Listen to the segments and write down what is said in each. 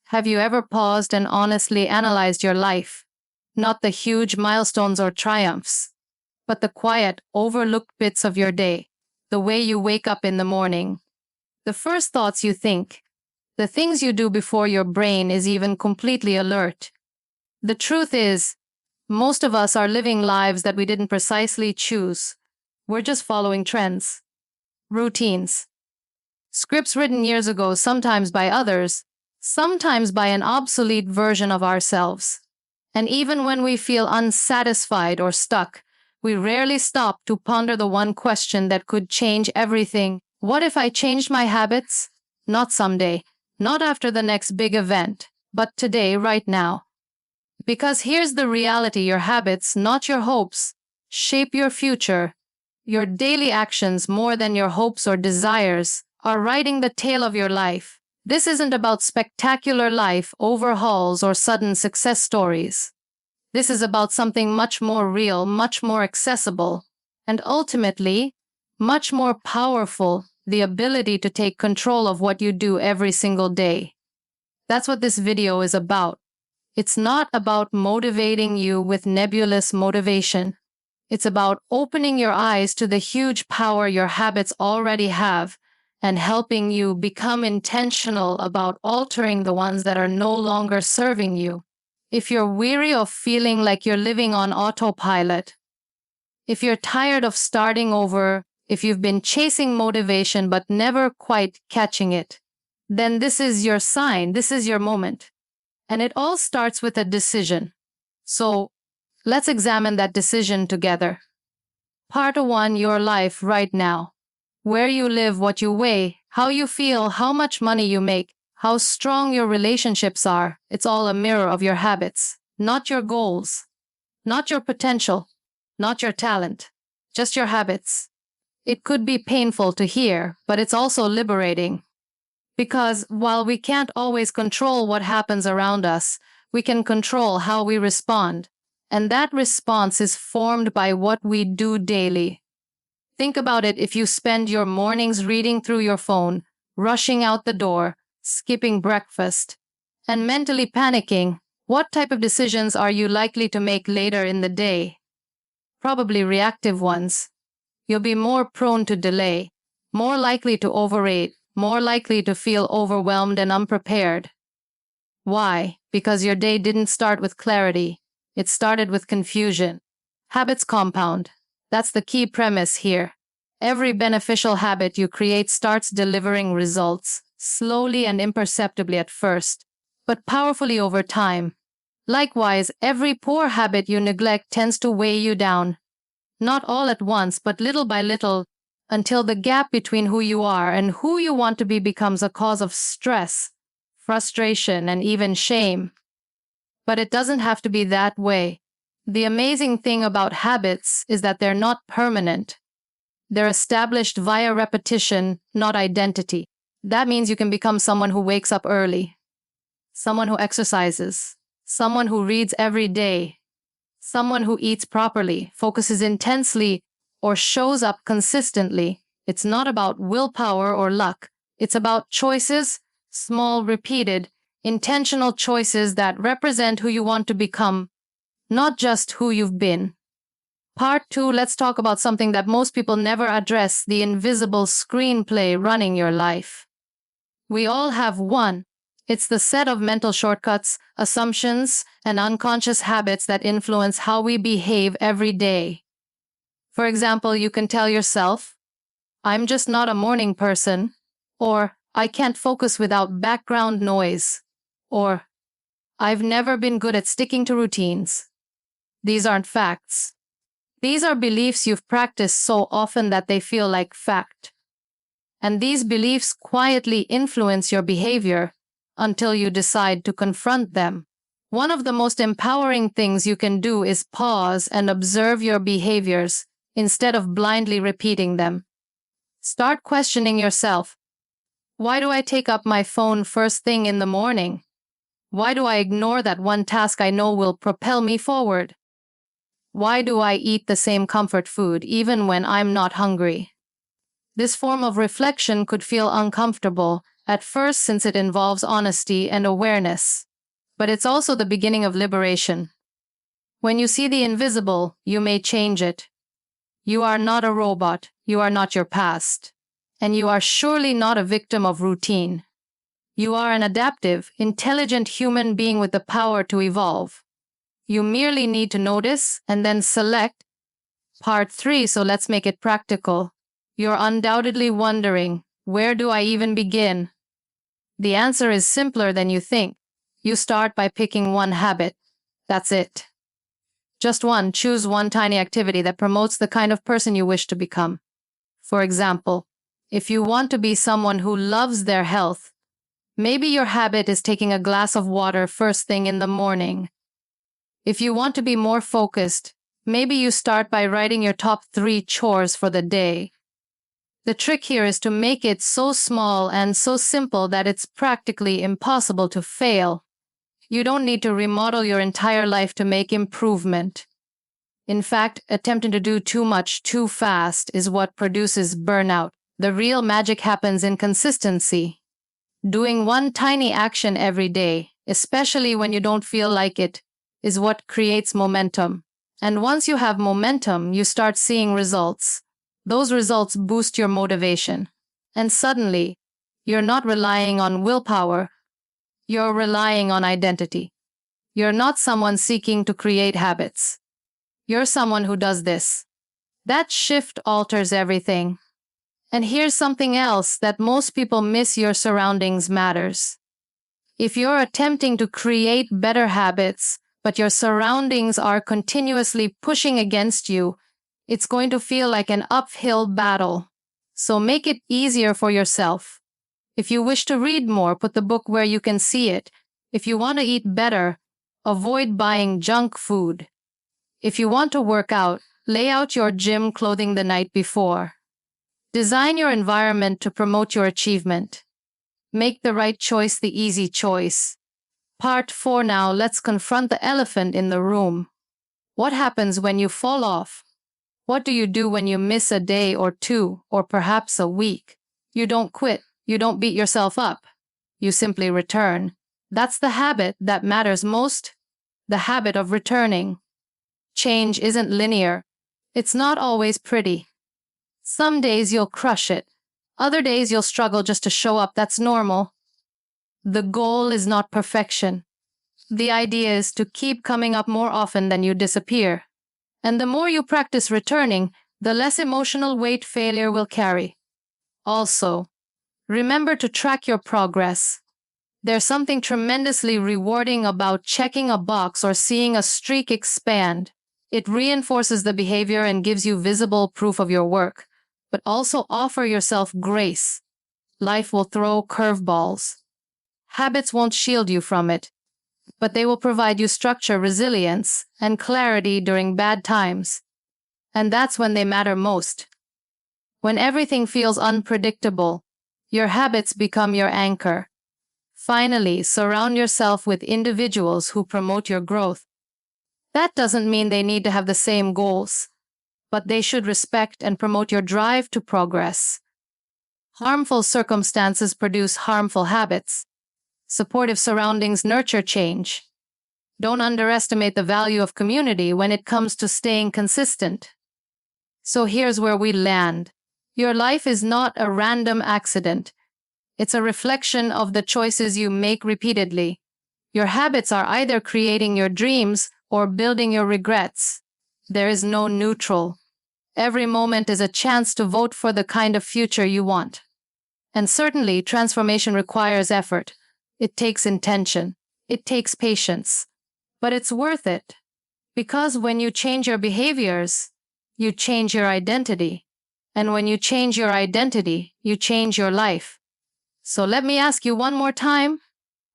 Have you ever paused and honestly analyzed your life? Not the huge milestones or triumphs, but the quiet, overlooked bits of your day, the way you wake up in the morning, the first thoughts you think, the things you do before your brain is even completely alert. The truth is, most of us are living lives that we didn't precisely choose. We're just following trends, routines, scripts written years ago, sometimes by others, sometimes by an obsolete version of ourselves. And even when we feel unsatisfied or stuck, we rarely stop to ponder the one question that could change everything. What if I changed my habits? Not someday, not after the next big event, but today, right now. Because here's the reality: your habits, not your hopes, shape your future. Your daily actions, more than your hopes or desires, are writing the tale of your life. This isn't about spectacular life overhauls or sudden success stories. This is about something much more real, much more accessible, and ultimately, much more powerful: the ability to take control of what you do every single day. That's what this video is about. It's not about motivating you with nebulous motivation. It's about opening your eyes to the huge power your habits already have and helping you become intentional about altering the ones that are no longer serving you. If you're weary of feeling like you're living on autopilot, if you're tired of starting over, if you've been chasing motivation but never quite catching it, then this is your sign, this is your moment. And it all starts with a decision. So let's examine that decision together. Part 1, your life right now. Where you live, what you weigh, how you feel, how much money you make, how strong your relationships are. It's all a mirror of your habits, not your goals, not your potential, not your talent, just your habits. It could be painful to hear, but it's also liberating. Because while we can't always control what happens around us, we can control how we respond. And that response is formed by what we do daily. Think about it: if you spend your mornings reading through your phone, rushing out the door, skipping breakfast, and mentally panicking, what type of decisions are you likely to make later in the day? Probably reactive ones. You'll be more prone to delay, more likely to overeat, more likely to feel overwhelmed and unprepared. Why? Because your day didn't start with clarity. It started with confusion. Habits compound. That's the key premise here. Every beneficial habit you create starts delivering results, slowly and imperceptibly at first, but powerfully over time. Likewise, every poor habit you neglect tends to weigh you down. Not all at once, but little by little, until the gap between who you are and who you want to be becomes a cause of stress, frustration, and even shame. But it doesn't have to be that way. The amazing thing about habits is that they're not permanent. They're established via repetition, not identity. That means you can become someone who wakes up early, someone who exercises, someone who reads every day, someone who eats properly, focuses intensely, or shows up consistently. It's not about willpower or luck. It's about choices, small, repeated, intentional choices that represent who you want to become, not just who you've been. Part 2, let's talk about something that most people never address: the invisible screenplay running your life. We all have one. It's the set of mental shortcuts, assumptions, and unconscious habits that influence how we behave every day. For example, you can tell yourself, "I'm just not a morning person," or "I can't focus without background noise," or "I've never been good at sticking to routines." These aren't facts. These are beliefs you've practiced so often that they feel like fact. And these beliefs quietly influence your behavior until you decide to confront them. One of the most empowering things you can do is pause and observe your behaviors instead of blindly repeating them. Start questioning yourself. Why do I take up my phone first thing in the morning? Why do I ignore that one task I know will propel me forward? Why do I eat the same comfort food even when I'm not hungry? This form of reflection could feel uncomfortable, At first, since it involves honesty and awareness. But it's also the beginning of liberation. When you see the invisible, you may change it. You are not a robot, you are not your past. And you are surely not a victim of routine. You are an adaptive, intelligent human being with the power to evolve. You merely need to notice and then select. Part 3, so let's make it practical. You're undoubtedly wondering, where do I even begin? The answer is simpler than you think. You start by picking one habit. That's it. Just one. Choose one tiny activity that promotes the kind of person you wish to become. For example, if you want to be someone who loves their health, maybe your habit is taking a glass of water first thing in the morning. If you want to be more focused, maybe you start by writing your top 3 chores for the day. The trick here is to make it so small and so simple that it's practically impossible to fail. You don't need to remodel your entire life to make improvement. In fact, attempting to do too much too fast is what produces burnout. The real magic happens in consistency. Doing one tiny action every day, especially when you don't feel like it, is what creates momentum. And once you have momentum, you start seeing results. Those results boost your motivation. And suddenly, you're not relying on willpower. You're relying on identity. You're not someone seeking to create habits. You're someone who does this. That shift alters everything. And here's something else that most people miss: your surroundings matters. If you're attempting to create better habits, but your surroundings are continuously pushing against you, it's going to feel like an uphill battle. So make it easier for yourself. If you wish to read more, put the book where you can see it. If you want to eat better, avoid buying junk food. If you want to work out, lay out your gym clothing the night before. Design your environment to promote your achievement. Make the right choice the easy choice. Part 4 now, let's confront the elephant in the room. What happens when you fall off? What do you do when you miss a day or 2, or perhaps a week? You don't quit. You don't beat yourself up. You simply return. That's the habit that matters most. The habit of returning. Change isn't linear. It's not always pretty. Some days you'll crush it. Other days you'll struggle just to show up. That's normal. The goal is not perfection. The idea is to keep coming up more often than you disappear. And the more you practice returning, the less emotional weight failure will carry. Also, remember to track your progress. There's something tremendously rewarding about checking a box or seeing a streak expand. It reinforces the behavior and gives you visible proof of your work. But also offer yourself grace. Life will throw curveballs. Habits won't shield you from it, but they will provide you structure, resilience, and clarity during bad times. And that's when they matter most. When everything feels unpredictable, your habits become your anchor. Finally, surround yourself with individuals who promote your growth. That doesn't mean they need to have the same goals, but they should respect and promote your drive to progress. Harmful circumstances produce harmful habits. Supportive surroundings nurture change. Don't underestimate the value of community when it comes to staying consistent. So here's where we land. Your life is not a random accident. It's a reflection of the choices you make repeatedly. Your habits are either creating your dreams or building your regrets. There is no neutral. Every moment is a chance to vote for the kind of future you want. And certainly, transformation requires effort. It takes intention. It takes patience. But it's worth it. Because when you change your behaviors, you change your identity. And when you change your identity, you change your life. So let me ask you one more time.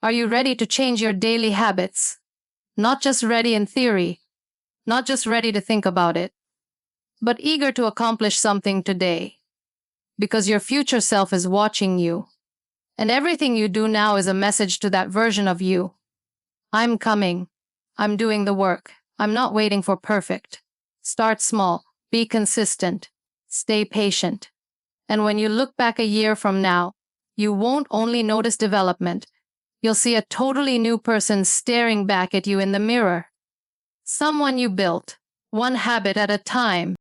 Are you ready to change your daily habits? Not just ready in theory. Not just ready to think about it. But eager to accomplish something today. Because your future self is watching you. And everything you do now is a message to that version of you. I'm coming. I'm doing the work. I'm not waiting for perfect. Start small. Be consistent. Stay patient. And when you look back a year from now, you won't only notice development, you'll see a totally new person staring back at you in the mirror. Someone you built, one habit at a time.